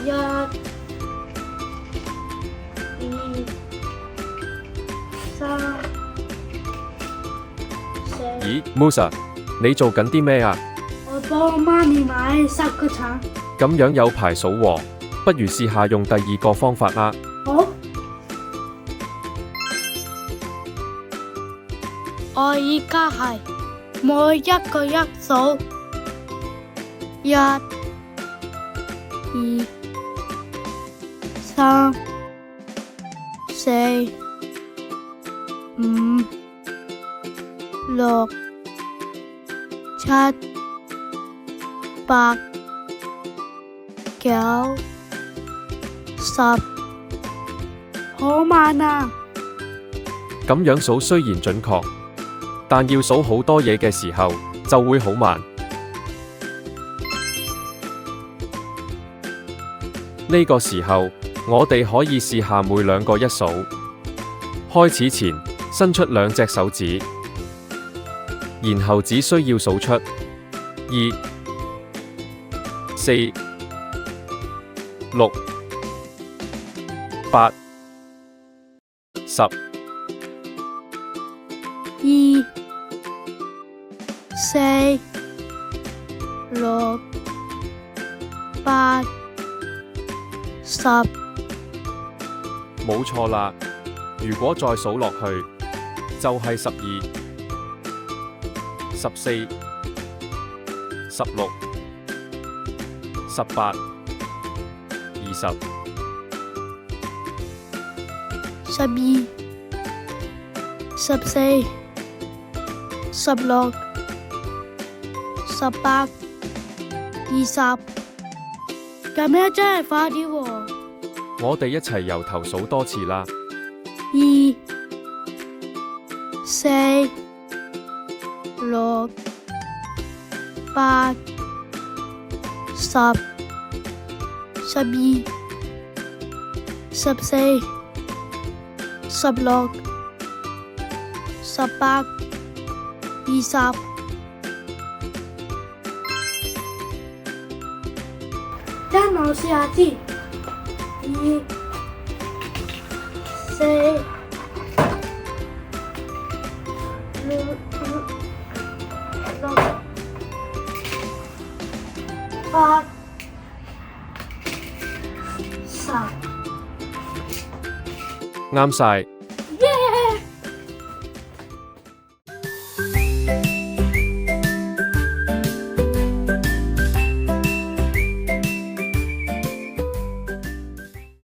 一、二、三、四。咦 ，Musa， 你做緊啲咩啊？我幫我媽咪買3個橙。咁樣有排數喎，不如試下用第二個方法啦。好。我依家係每一個一數，一、二、三、四、5、6、7、8、9、10，好慢啊！咁樣數雖然準確，但要數好多嘢嘅時候就會好慢。呢個時候，我哋可以試下每兩個一數。開始前，伸出2隻手指，然後只需要數出2、4、6、8、10。2、4、6、8、10。冇錯啦，如果再數落去，就係12、14、16、18、20。12、14、16、18、20，咁樣真係快啲喎。我哋一齊由頭數多次啦。2、4、6、8、10、12、14、16、18、20。等我試下先。2、4、6、8、10。啱晒。